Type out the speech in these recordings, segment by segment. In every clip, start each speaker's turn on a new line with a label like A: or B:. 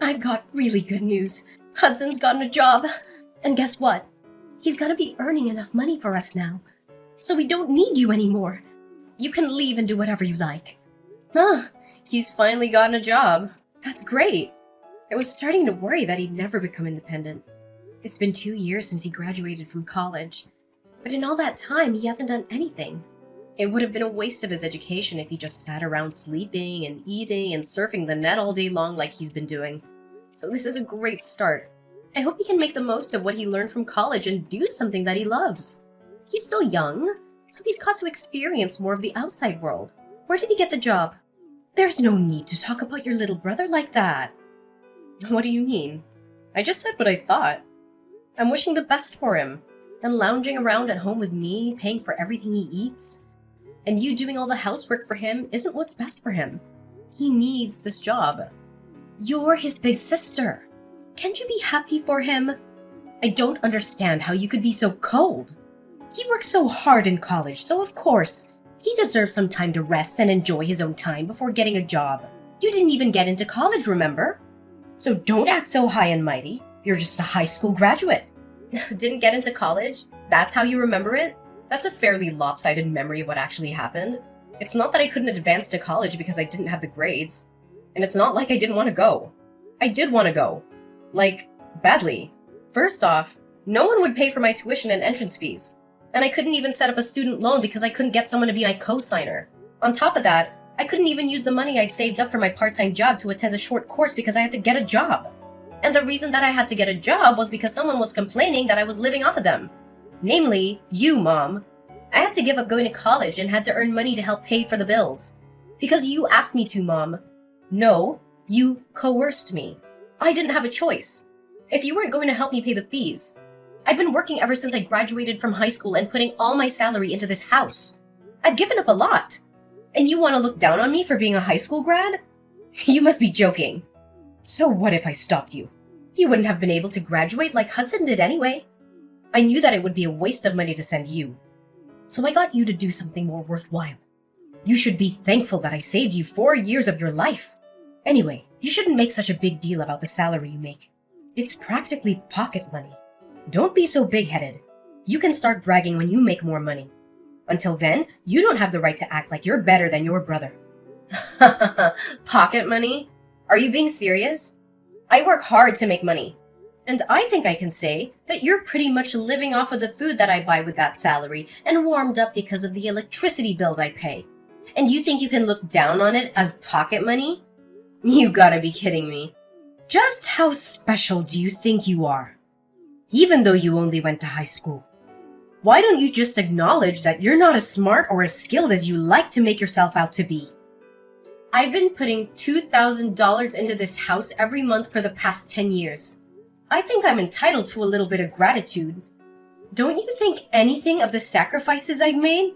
A: I've got really good news. Hudson's gotten a job. And guess what? He's gonna be earning enough money for us now. So we don't need you anymore. You can leave and do whatever you like. He's finally gotten a job. That's great. I was starting to worry that he'd never become independent. It's been 2 years since he graduated from college. But in all that time, he hasn't done anything. It would have been a waste of his education if he just sat around sleeping and eating and surfing the net all day long like he's been doing. So this is a great start. I hope he can make the most of what he learned from college and do something that he loves. He's still young, so he's got to experience more of the outside world. Where did he get the job? There's no need to talk about your little brother like that. What do you mean? I just said what I thought. I'm wishing the best for him, and lounging around at home with me, paying for everything he eats. And you doing all the housework for him isn't what's best for him. He needs this job. You're his big sister. Can't you be happy for him? I don't understand how you could be so cold. He worked so hard in college, so of course, he deserves some time to rest and enjoy his own time before getting a job. You didn't even get into college, remember? So don't act so high and mighty. You're just a high school graduate. Didn't get into college? That's how you remember it? That's a fairly lopsided memory of what actually happened. It's not that I couldn't advance to college because I didn't have the grades. And it's not like I didn't want to go. I did want to go. Like, badly. First off, no one would pay for my tuition and entrance fees. And I couldn't even set up a student loan because I couldn't get someone to be my co-signer. On top of that, I couldn't even use the money I'd saved up for my part-time job to attend a short course because I had to get a job. And the reason that I had to get a job was because someone was complaining that I was living off of them. Namely, you, Mom. I had to give up going to college and had to earn money to help pay for the bills. Because you asked me to, Mom. No, you coerced me. I didn't have a choice. If you weren't going to help me pay the fees, I've been working ever since I graduated from high school and putting all my salary into this house. I've given up a lot. And you want to look down on me for being a high school grad? You must be joking. So what if I stopped you? You wouldn't have been able to graduate like Hudson did anyway. I knew that it would be a waste of money to send you. So I got you to do something more worthwhile. You should be thankful that I saved you 4 years of your life. Anyway, you shouldn't make such a big deal about the salary you make. It's practically pocket money. Don't be so big-headed. You can start bragging when you make more money. Until then, you don't have the right to act like you're better than your brother. Pocket money? Are you being serious? I work hard to make money. And I think I can say that you're pretty much living off of the food that I buy with that salary and warmed up because of the electricity bills I pay. And you think you can look down on it as pocket money? You gotta be kidding me. Just how special do you think you are? Even though you only went to high school. Why don't you just acknowledge that you're not as smart or as skilled as you like to make yourself out to be? I've been putting $2,000 into this house every month for the past 10 years. I think I'm entitled to a little bit of gratitude. Don't you think anything of the sacrifices I've made?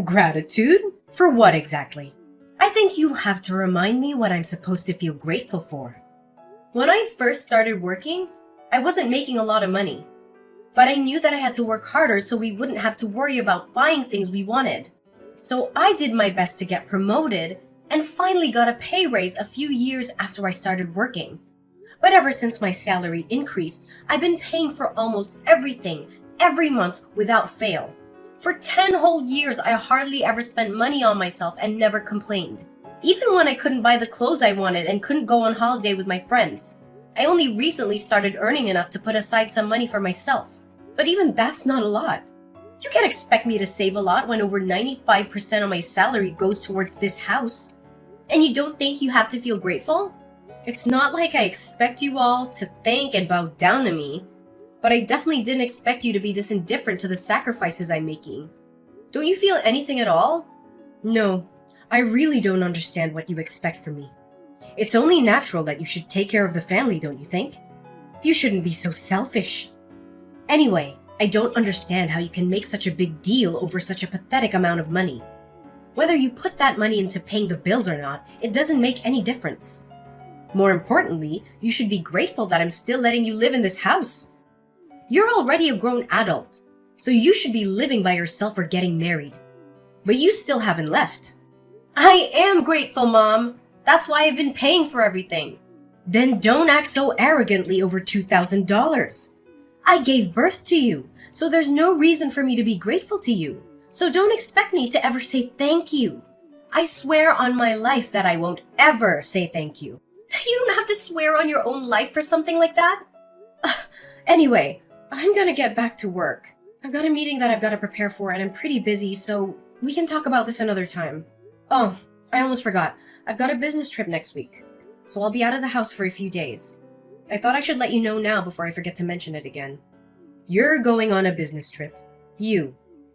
A: Gratitude? For what exactly? I think you'll have to remind me what I'm supposed to feel grateful for. When I first started working, I wasn't making a lot of money. But I knew that I had to work harder so we wouldn't have to worry about buying things we wanted. So I did my best to get promoted and finally got a pay raise a few years after I started working. But ever since my salary increased, I've been paying for almost everything, every month without fail. For 10 whole years, I hardly ever spent money on myself and never complained. Even when I couldn't buy the clothes I wanted and couldn't go on holiday with my friends. I only recently started earning enough to put aside some money for myself. But even that's not a lot. You can't expect me to save a lot when over 95% of my salary goes towards this house. And you don't think you have to feel grateful? It's not like I expect you all to thank and bow down to me, but I definitely didn't expect you to be this indifferent to the sacrifices I'm making. Don't you feel anything at all? No, I really don't understand what you expect from me. It's only natural that you should take care of the family, don't you think? You shouldn't be so selfish. Anyway, I don't understand how you can make such a big deal over such a pathetic amount of money. Whether you put that money into paying the bills or not, it doesn't make any difference. More importantly, you should be grateful that I'm still letting you live in this house. You're already a grown adult, so you should be living by yourself or getting married. But you still haven't left. I am grateful, Mom. That's why I've been paying for everything. Then don't act so arrogantly over $2,000. I gave birth to you, so there's no reason for me to be grateful to you. So don't expect me to ever say thank you. I swear on my life that I won't ever say thank you. You don't have to swear on your own life for something like that. Anyway, I'm gonna get back to work. I've got a meeting that I've got to prepare for and I'm pretty busy, so we can talk about this another time. Oh, I almost forgot. I've got a business trip next week, so I'll be out of the house for a few days. I thought I should let you know now before I forget to mention it again. You're going on a business trip. You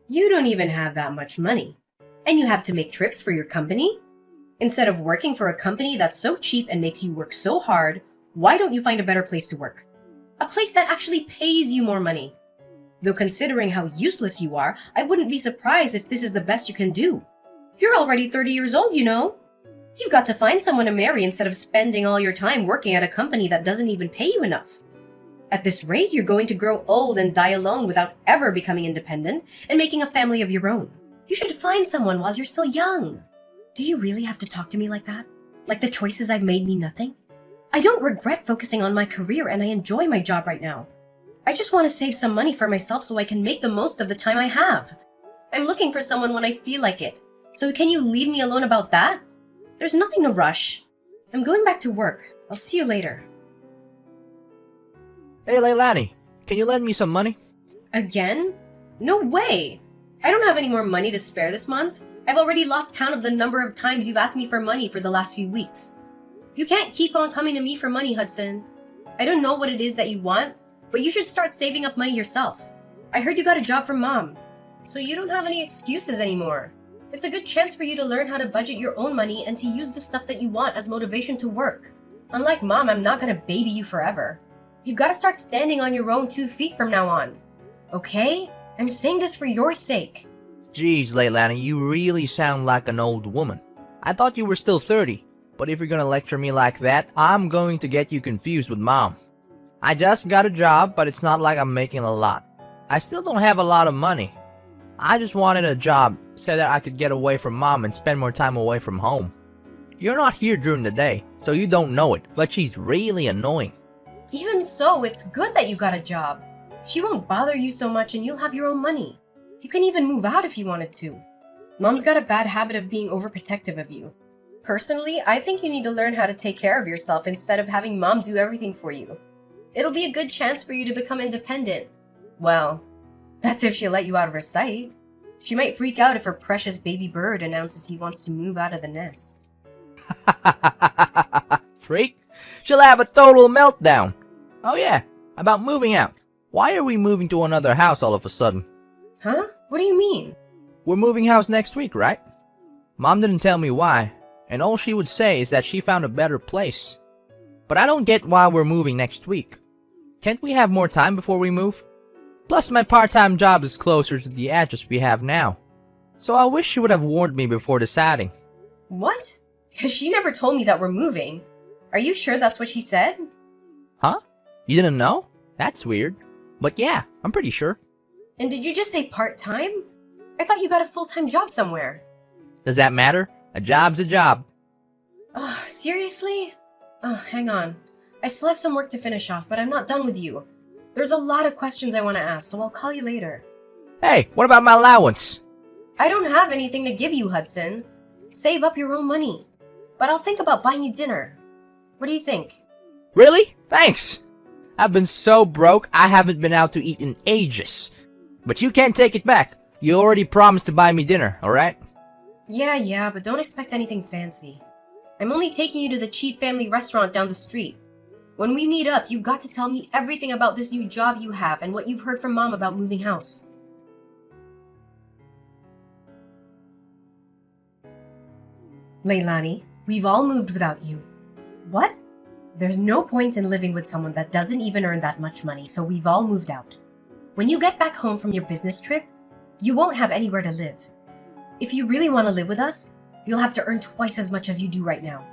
A: don't even have that much money. And you have to make trips for your company? Instead of working for a company that's so cheap and makes you work so hard, why don't you find a better place to work? A place that actually pays you more money. Though considering how useless you are, I wouldn't be surprised if this is the best you can do. You're already 30 years old, you know. You've got to find someone to marry instead of spending all your time working at a company that doesn't even pay you enough. At this rate, you're going to grow old and die alone without ever becoming independent and making a family of your own. You should find someone while you're still young. Do you really have to talk to me like that? Like the choices I've made mean nothing? I don't regret focusing on my career and I enjoy my job right now. I just want to save some money for myself so I can make the most of the time I have. I'm looking for someone when I feel like it. So can you leave me alone about that? There's nothing to rush. I'm going back to work. I'll see you later.
B: Hey Leilani, can you lend me some money?
A: Again? No way! I don't have any more money to spare this month. I've already lost count of the number of times you've asked me for money for the last few weeks. You can't keep on coming to me for money, Hudson. I don't know what it is that you want, but you should start saving up money yourself. I heard you got a job from Mom, so you don't have any excuses anymore. It's a good chance for you to learn how to budget your own money and to use the stuff that you want as motivation to work. Unlike Mom, I'm not gonna baby you forever. You've got to start standing on your own 2 feet from now on. Okay? I'm saying this for your sake.
B: Jeez, Leilani, you really sound like an old woman. I thought you were still 30, but if you're gonna lecture me like that, I'm going to get you confused with Mom. I just got a job, but it's not like I'm making a lot. I still don't have a lot of money. I just wanted a job so that I could get away from Mom and spend more time away from home. You're not here during the day, so you don't know it, but she's really annoying.
A: Even so, it's good that you got a job. She won't bother you so much and you'll have your own money. You can even move out if you wanted to. Mom's got a bad habit of being overprotective of you. Personally, I think you need to learn how to take care of yourself instead of having Mom do everything for you. It'll be a good chance for you to become independent. Well, that's if she'll let you out of her sight. She might freak out if her precious baby bird announces he wants to move out of the nest.
B: Freak? She'll have a total meltdown. Oh yeah, about moving out. Why are we moving to another house all of a sudden?
A: Huh? What do you mean?
B: We're moving house next week, right? Mom didn't tell me why, and all she would say is that she found a better place. But I don't get why we're moving next week. Can't we have more time before we move? Plus my part-time job is closer to the address we have now. So I wish she would have warned me before deciding.
A: What? Because she never told me that we're moving. Are you sure that's what she said?
B: Huh? You didn't know? That's weird. But yeah, I'm pretty sure.
A: And did you just say part-time? I thought you got a full-time job somewhere.
B: Does that matter? A job's a job.
A: Oh, seriously? Oh, hang on. I still have some work to finish off, but I'm not done with you. There's a lot of questions I want to ask, so I'll call you later.
B: Hey, what about my allowance?
A: I don't have anything to give you, Hudson. Save up your own money. But I'll think about buying you dinner. What do you think?
B: Really? Thanks. I've been so broke, I haven't been out to eat in ages. But you can't take it back. You already promised to buy me dinner, alright?
A: Yeah, but don't expect anything fancy. I'm only taking you to the cheap family restaurant down the street. When we meet up, you've got to tell me everything about this new job you have and what you've heard from Mom about moving house. Leilani, we've all moved without you. What? There's no point in living with someone that doesn't even earn that much money, so we've all moved out. When you get back home from your business trip, you won't have anywhere to live. If you really want to live with us, you'll have to earn twice as much as you do right now.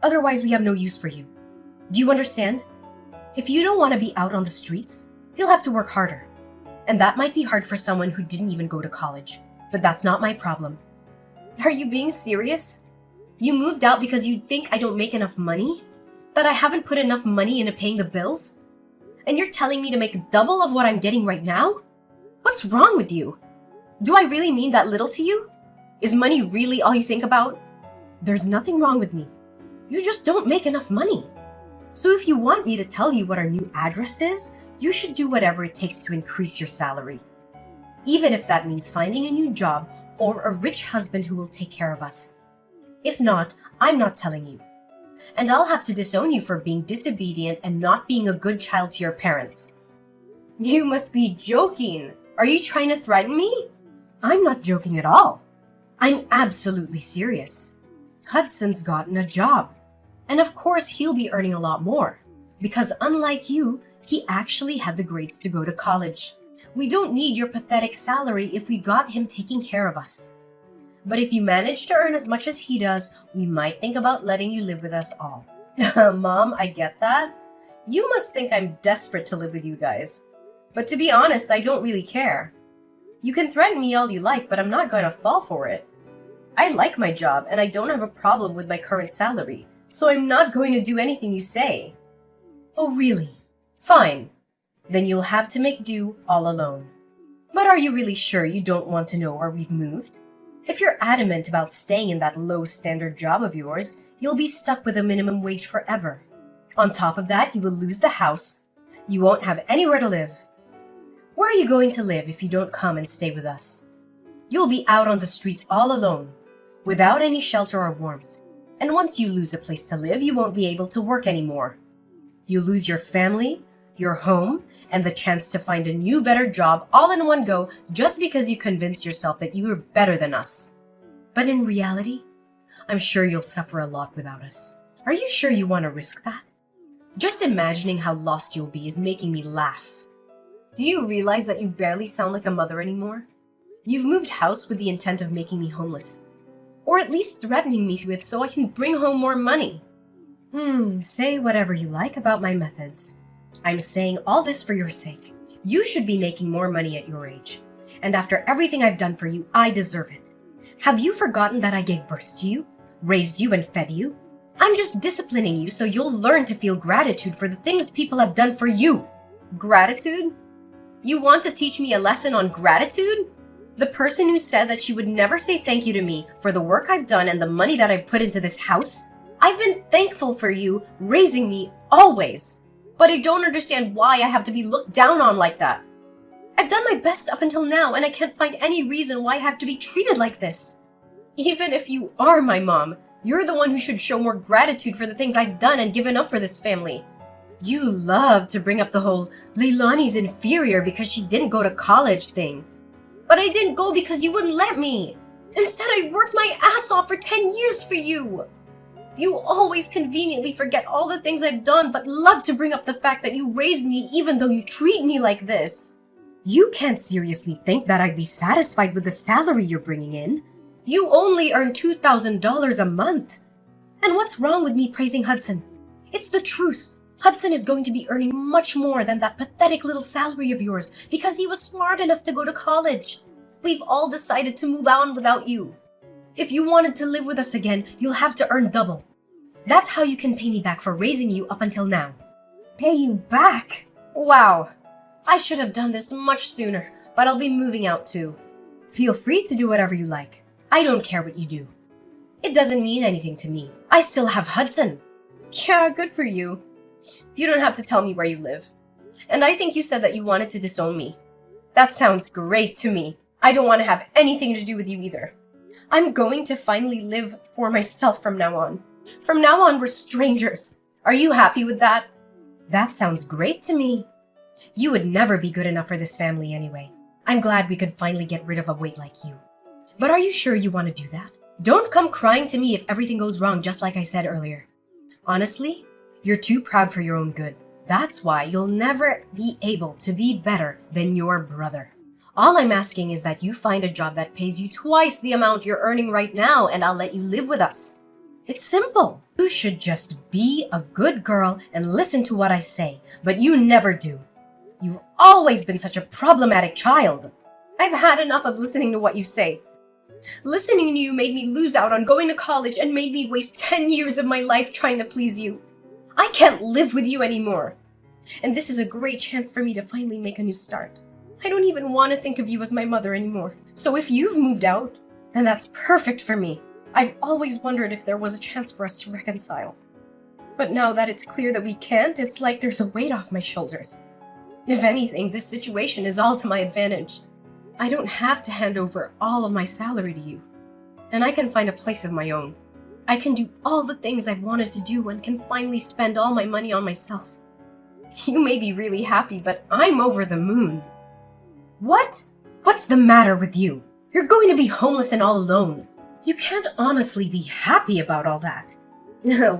A: Otherwise, we have no use for you. Do you understand? If you don't want to be out on the streets, you'll have to work harder. And that might be hard for someone who didn't even go to college, but that's not my problem. Are you being serious? You moved out because you think I don't make enough money? That I haven't put enough money into paying the bills? And you're telling me to make double of what I'm getting right now? What's wrong with you? Do I really mean that little to you? Is money really all you think about? There's nothing wrong with me. You just don't make enough money. So if you want me to tell you what our new address is, you should do whatever it takes to increase your salary. Even if that means finding a new job or a rich husband who will take care of us. If not, I'm not telling you. And I'll have to disown you for being disobedient and not being a good child to your parents. You must be joking. Are you trying to threaten me? I'm not joking at all. I'm absolutely serious. Hudson's gotten a job. And of course he'll be earning a lot more. Because unlike you, he actually had the grades to go to college. We don't need your pathetic salary if we got him taking care of us. But if you manage to earn as much as he does, we might think about letting you live with us all. Mom, I get that. You must think I'm desperate to live with you guys. But to be honest, I don't really care. You can threaten me all you like, but I'm not going to fall for it. I like my job, and I don't have a problem with my current salary, so I'm not going to do anything you say. Oh, really? Fine. Then you'll have to make do all alone. But are you really sure you don't want to know where we've moved? If you're adamant about staying in that low-standard job of yours, you'll be stuck with a minimum wage forever. On top of that, you will lose the house. You won't have anywhere to live. Where are you going to live if you don't come and stay with us? You'll be out on the streets all alone, without any shelter or warmth. And once you lose a place to live, you won't be able to work anymore. You lose your family, your home, and the chance to find a new, better job all in one go just because you convinced yourself that you were better than us. But in reality, I'm sure you'll suffer a lot without us. Are you sure you want to risk that? Just imagining how lost you'll be is making me laugh. Do you realize that you barely sound like a mother anymore? You've moved house with the intent of making me homeless. Or at least threatening me with so I can bring home more money. Say whatever you like about my methods. I'm saying all this for your sake. You should be making more money at your age. And after everything I've done for you, I deserve it. Have you forgotten that I gave birth to you, raised you, and fed you? I'm just disciplining you so you'll learn to feel gratitude for the things people have done for you. Gratitude? You want to teach me a lesson on gratitude? The person who said that she would never say thank you to me for the work I've done and the money that I've put into this house? I've been thankful for you raising me always. But I don't understand why I have to be looked down on like that. I've done my best up until now, and I can't find any reason why I have to be treated like this. Even if you are my mom, you're the one who should show more gratitude for the things I've done and given up for this family. You love to bring up the whole Leilani's inferior because she didn't go to college thing. But I didn't go because you wouldn't let me. Instead, I worked my ass off for 10 years for you. You always conveniently forget all the things I've done, but love to bring up the fact that you raised me even though you treat me like this. You can't seriously think that I'd be satisfied with the salary you're bringing in. You only earn $2,000 a month. And what's wrong with me praising Hudson? It's the truth. Hudson is going to be earning much more than that pathetic little salary of yours because he was smart enough to go to college. We've all decided to move on without you. If you wanted to live with us again, you'll have to earn double. That's how you can pay me back for raising you up until now. Pay you back? Wow. I should have done this much sooner, but I'll be moving out too. Feel free to do whatever you like. I don't care what you do. It doesn't mean anything to me. I still have Hudson. Yeah, good for you. You don't have to tell me where you live. And I think you said that you wanted to disown me. That sounds great to me. I don't want to have anything to do with you either. I'm going to finally live for myself from now on. From now on, we're strangers. Are you happy with that? That sounds great to me. You would never be good enough for this family anyway. I'm glad we could finally get rid of a weight like you. But are you sure you want to do that? Don't come crying to me if everything goes wrong, just like I said earlier. Honestly, you're too proud for your own good. That's why you'll never be able to be better than your brother. All I'm asking is that you find a job that pays you twice the amount you're earning right now, and I'll let you live with us. It's simple. You should just be a good girl and listen to what I say, but you never do. You've always been such a problematic child. I've had enough of listening to what you say. Listening to you made me lose out on going to college and made me waste 10 years of my life trying to please you. I can't live with you anymore. And this is a great chance for me to finally make a new start. I don't even want to think of you as my mother anymore. So if you've moved out, then that's perfect for me. I've always wondered if there was a chance for us to reconcile. But now that it's clear that we can't, it's like there's a weight off my shoulders. If anything, this situation is all to my advantage. I don't have to hand over all of my salary to you. And I can find a place of my own. I can do all the things I've wanted to do and can finally spend all my money on myself. You may be really happy, but I'm over the moon. What? What's the matter with you? You're going to be homeless and all alone. You can't honestly be happy about all that.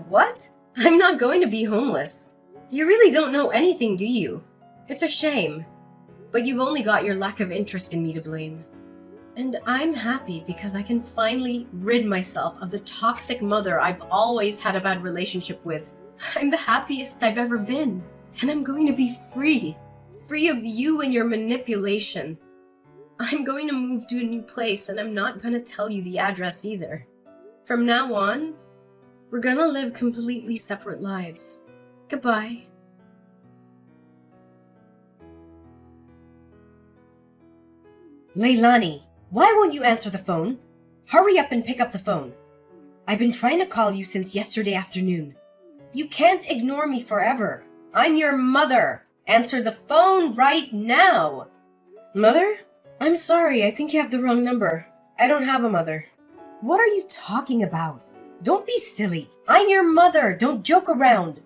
A: What? I'm not going to be homeless. You really don't know anything, do you? It's a shame. But you've only got your lack of interest in me to blame. And I'm happy because I can finally rid myself of the toxic mother I've always had a bad relationship with. I'm the happiest I've ever been. And I'm going to be free. Free of you and your manipulation. I'm going to move to a new place and I'm not going to tell you the address either. From now on, we're going to live completely separate lives. Goodbye. Leilani, why won't you answer the phone? Hurry up and pick up the phone. I've been trying to call you since yesterday afternoon. You can't ignore me forever. I'm your mother. Answer the phone right now. Mother? I'm sorry, I think you have the wrong number. I don't have a mother. What are you talking about? Don't be silly. I'm your mother. Don't joke around.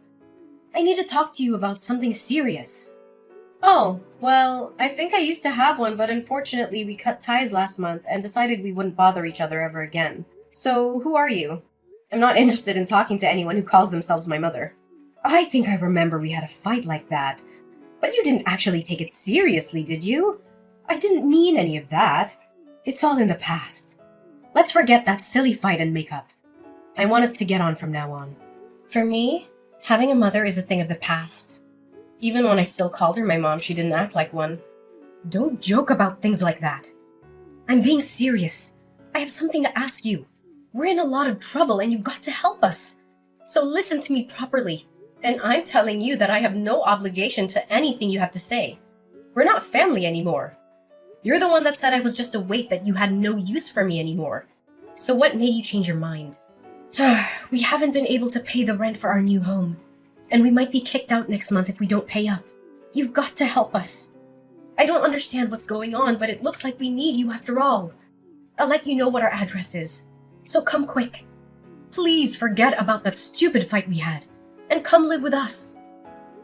A: I need to talk to you about something serious. Oh, well, I think I used to have one, but unfortunately we cut ties last month and decided we wouldn't bother each other ever again. So, who are you? I'm not interested in talking to anyone who calls themselves my mother. I think I remember we had a fight like that. But you didn't actually take it seriously, did you? I didn't mean any of that. It's all in the past. Let's forget that silly fight and make up. I want us to get on from now on. For me, having a mother is a thing of the past. Even when I still called her my mom, she didn't act like one. Don't joke about things like that. I'm being serious. I have something to ask you. We're in a lot of trouble and you've got to help us. So listen to me properly. And I'm telling you that I have no obligation to anything you have to say. We're not family anymore. You're the one that said I was just a weight, that you had no use for me anymore. So what made you change your mind? We haven't been able to pay the rent for our new home. And we might be kicked out next month if we don't pay up. You've got to help us. I don't understand what's going on, but it looks like we need you after all. I'll let you know what our address is. So come quick. Please forget about that stupid fight we had. And come live with us.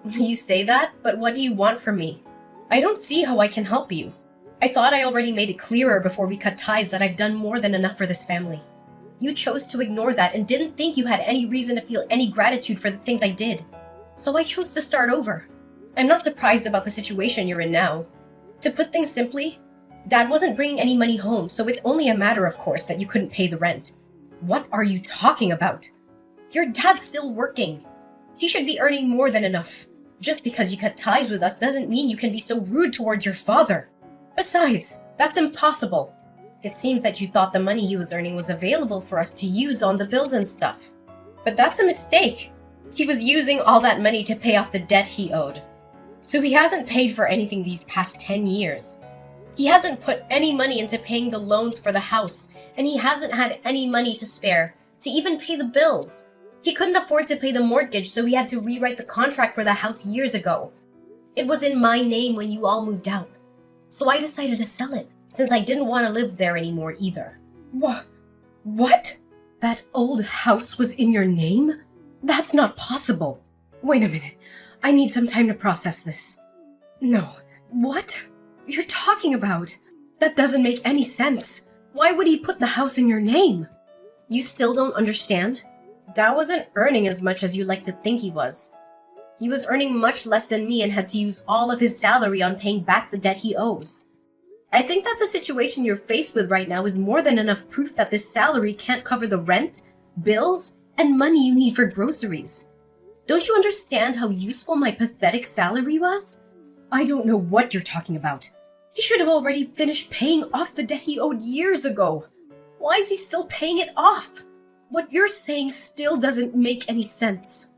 A: You say that, but what do you want from me? I don't see how I can help you. I thought I already made it clearer before we cut ties that I've done more than enough for this family. You chose to ignore that and didn't think you had any reason to feel any gratitude for the things I did. So I chose to start over. I'm not surprised about the situation you're in now. To put things simply, Dad wasn't bringing any money home, so it's only a matter of course that you couldn't pay the rent. What are you talking about? Your dad's still working. He should be earning more than enough. Just because you cut ties with us doesn't mean you can be so rude towards your father. Besides, that's impossible. It seems that you thought the money he was earning was available for us to use on the bills and stuff. But that's a mistake. He was using all that money to pay off the debt he owed. So he hasn't paid for anything these past 10 years. He hasn't put any money into paying the loans for the house, and he hasn't had any money to spare to even pay the bills. He couldn't afford to pay the mortgage, so he had to rewrite the contract for the house years ago. It was in my name when you all moved out. So I decided to sell it, since I didn't want to live there anymore either. What? That old house was in your name? That's not possible. Wait a minute. I need some time to process this. No. What? You're talking about? That doesn't make any sense. Why would he put the house in your name? You still don't understand? Dad wasn't earning as much as you like to think he was. He was earning much less than me and had to use all of his salary on paying back the debt he owes. I think that the situation you're faced with right now is more than enough proof that this salary can't cover the rent, bills, and money you need for groceries. Don't you understand how useful my pathetic salary was? I don't know what you're talking about. He should have already finished paying off the debt he owed years ago. Why is he still paying it off? What you're saying still doesn't make any sense.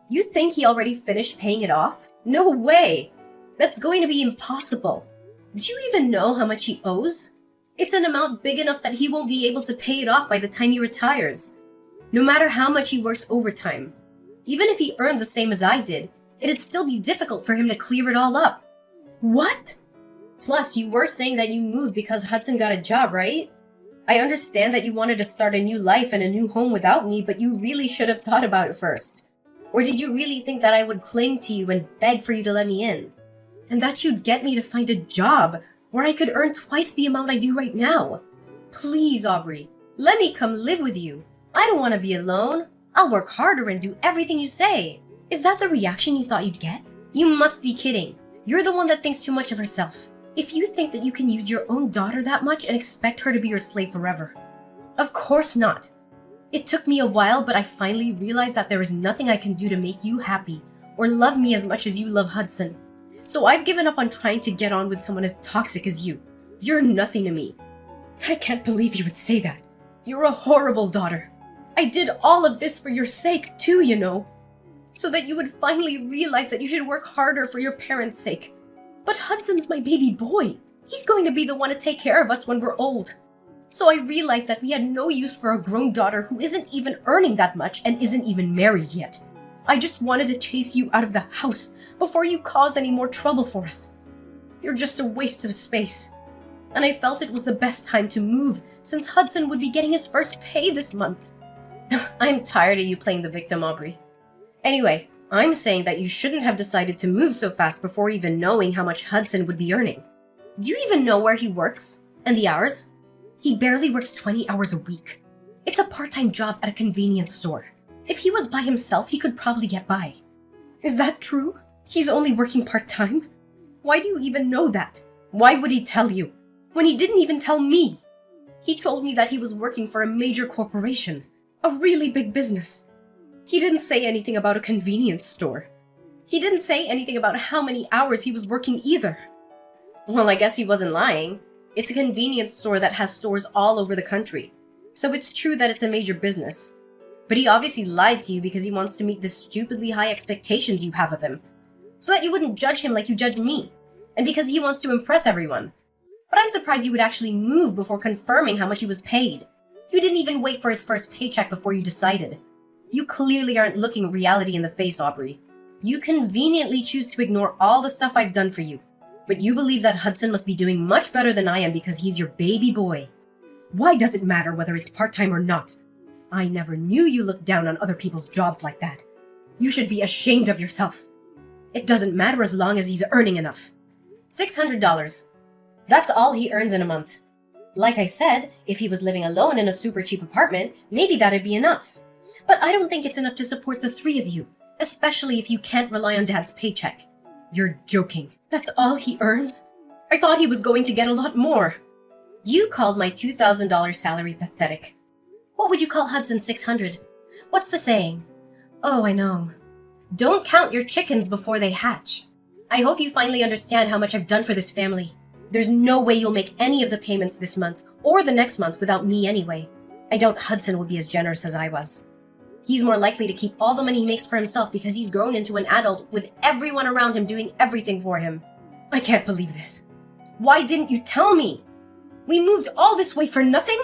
A: You think he already finished paying it off? No way! That's going to be impossible. Do you even know how much he owes? It's an amount big enough that he won't be able to pay it off by the time he retires. No matter how much he works overtime. Even if he earned the same as I did, it'd still be difficult for him to clear it all up. What? Plus, you were saying that you moved because Hudson got a job, right? I understand that you wanted to start a new life and a new home without me, but you really should have thought about it first. Or did you really think that I would cling to you and beg for you to let me in? And that you'd get me to find a job where I could earn twice the amount I do right now? Please, Aubrey, let me come live with you. I don't want to be alone. I'll work harder and do everything you say. Is that the reaction you thought you'd get? You must be kidding. You're the one that thinks too much of herself. If you think that you can use your own daughter that much and expect her to be your slave forever. Of course not. It took me a while, but I finally realized that there is nothing I can do to make you happy or love me as much as you love Hudson. So I've given up on trying to get on with someone as toxic as you. You're nothing to me. I can't believe you would say that. You're a horrible daughter. I did all of this for your sake too, you know. So that you would finally realize that you should work harder for your parents' sake. But Hudson's my baby boy. He's going to be the one to take care of us when we're old. So I realized that we had no use for a grown daughter who isn't even earning that much and isn't even married yet. I just wanted to chase you out of the house before you cause any more trouble for us. You're just a waste of space. And I felt it was the best time to move since Hudson would be getting his first pay this month. I'm tired of you playing the victim, Aubrey. Anyway, I'm saying that you shouldn't have decided to move so fast before even knowing how much Hudson would be earning. Do you even know where he works? And the hours? He barely works 20 hours a week. It's a part-time job at a convenience store. If he was by himself, he could probably get by. Is that true? He's only working part-time? Why do you even know that? Why would he tell you? When he didn't even tell me. He told me that he was working for a major corporation. A really big business. He didn't say anything about a convenience store. He didn't say anything about how many hours he was working either. Well, I guess he wasn't lying. It's a convenience store that has stores all over the country. So it's true that it's a major business. But he obviously lied to you because he wants to meet the stupidly high expectations you have of him. So that you wouldn't judge him like you judge me. And because he wants to impress everyone. But I'm surprised you would actually move before confirming how much he was paid. You didn't even wait for his first paycheck before you decided. You clearly aren't looking reality in the face, Aubrey. You conveniently choose to ignore all the stuff I've done for you. But you believe that Hudson must be doing much better than I am because he's your baby boy. Why does it matter whether it's part-time or not? I never knew you looked down on other people's jobs like that. You should be ashamed of yourself. It doesn't matter as long as he's earning enough. $600. That's all he earns in a month. Like I said, if he was living alone in a super cheap apartment, maybe that'd be enough. But I don't think it's enough to support the three of you, especially if you can't rely on Dad's paycheck. You're joking. That's all he earns? I thought he was going to get a lot more. You called my $2,000 salary pathetic. What would you call Hudson's $600? What's the saying? Oh, I know. Don't count your chickens before they hatch. I hope you finally understand how much I've done for this family. There's no way you'll make any of the payments this month or the next month without me anyway. I doubt Hudson will be as generous as I was. He's more likely to keep all the money he makes for himself because he's grown into an adult with everyone around him doing everything for him. I can't believe this. Why didn't you tell me? We moved all this way for nothing?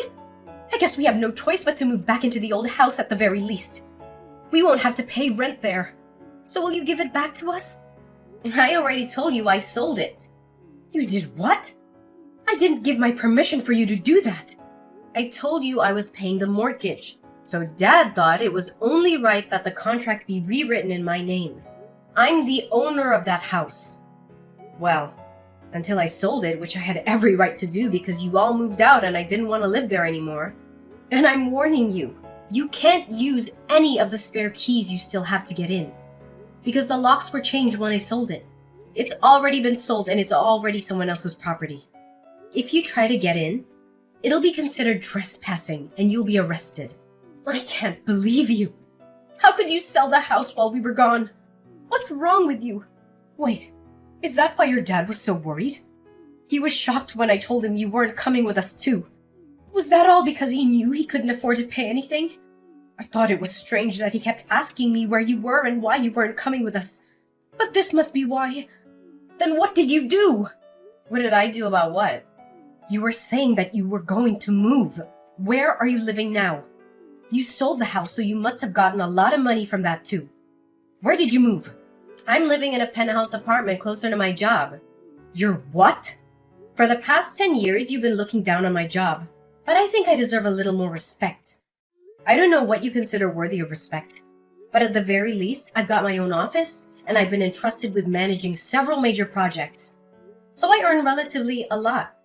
A: I guess we have no choice but to move back into the old house at the very least. We won't have to pay rent there. So will you give it back to us? I already told you I sold it. You did what? I didn't give my permission for you to do that. I told you I was paying the mortgage. So Dad thought it was only right that the contract be rewritten in my name. I'm the owner of that house. Well, until I sold it, which I had every right to do because you all moved out and I didn't want to live there anymore. And I'm warning you, you can't use any of the spare keys you still have to get in. Because the locks were changed when I sold it. It's already been sold and it's already someone else's property. If you try to get in, it'll be considered trespassing and you'll be arrested. I can't believe you. How could you sell the house while we were gone? What's wrong with you? Wait, is that why your dad was so worried? He was shocked when I told him you weren't coming with us too. Was that all because he knew he couldn't afford to pay anything? I thought it was strange that he kept asking me where you were and why you weren't coming with us. But this must be why. Then what did you do? What did I do about what? You were saying that you were going to move. Where are you living now? You sold the house, so you must have gotten a lot of money from that too. Where did you move? I'm living in a penthouse apartment closer to my job. Your what? For the past 10 years, you've been looking down on my job, but I think I deserve a little more respect. I don't know what you consider worthy of respect, but at the very least, I've got my own office, and I've been entrusted with managing several major projects. So I earn relatively a lot.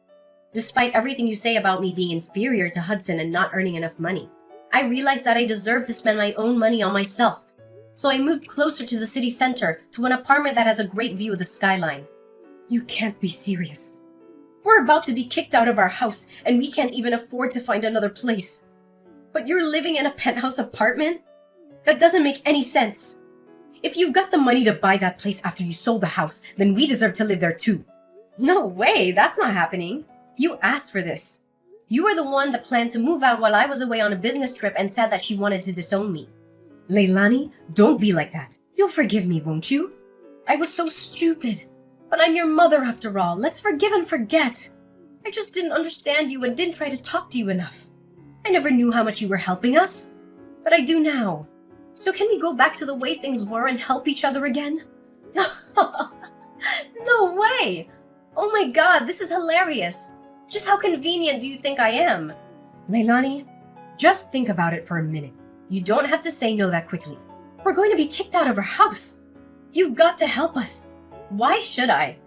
A: Despite everything you say about me being inferior to Hudson and not earning enough money, I realized that I deserve to spend my own money on myself. So I moved closer to the city center to an apartment that has a great view of the skyline. You can't be serious. We're about to be kicked out of our house, and we can't even afford to find another place. But you're living in a penthouse apartment? That doesn't make any sense. If you've got the money to buy that place after you sold the house, then we deserve to live there too. No way, that's not happening. You asked for this. You were the one that planned to move out while I was away on a business trip and said that she wanted to disown me. Leilani, don't be like that. You'll forgive me, won't you? I was so stupid. But I'm your mother after all. Let's forgive and forget. I just didn't understand you and didn't try to talk to you enough. I never knew how much you were helping us, but I do now. So can we go back to the way things were and help each other again? No way! Oh my god, this is hilarious. Just how convenient do you think I am? Leilani, just think about it for a minute. You don't have to say no that quickly. We're going to be kicked out of our house. You've got to help us. Why should I?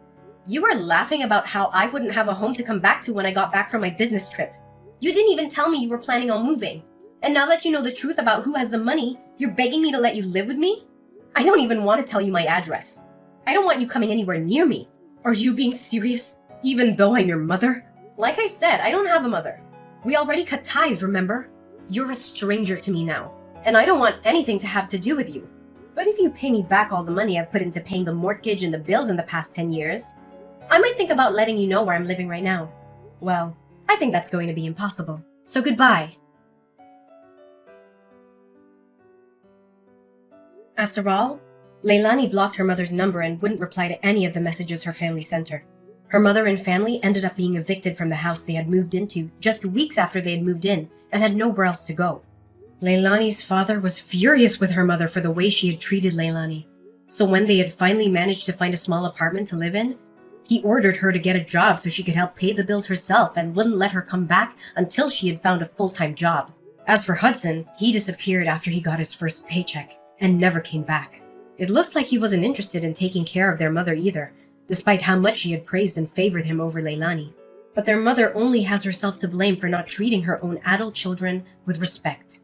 A: You were laughing about how I wouldn't have a home to come back to when I got back from my business trip. You didn't even tell me you were planning on moving. And now that you know the truth about who has the money, you're begging me to let you live with me? I don't even want to tell you my address. I don't want you coming anywhere near me. Are you being serious? Even though I'm your mother? Like I said, I don't have a mother. We already cut ties, remember? You're a stranger to me now, and I don't want anything to have to do with you. But if you pay me back all the money I've put into paying the mortgage and the bills in the past 10 years, I might think about letting you know where I'm living right now. Well, I think that's going to be impossible. So goodbye. After all, Leilani blocked her mother's number and wouldn't reply to any of the messages her family sent her. Her mother and family ended up being evicted from the house they had moved into just weeks after they had moved in and had nowhere else to go. Leilani's father was furious with her mother for the way she had treated Leilani. So when they had finally managed to find a small apartment to live in, he ordered her to get a job so she could help pay the bills herself and wouldn't let her come back until she had found a full-time job. As for Hudson, he disappeared after he got his first paycheck and never came back. It looks like he wasn't interested in taking care of their mother either, despite how much she had praised and favored him over Leilani. But their mother only has herself to blame for not treating her own adult children with respect.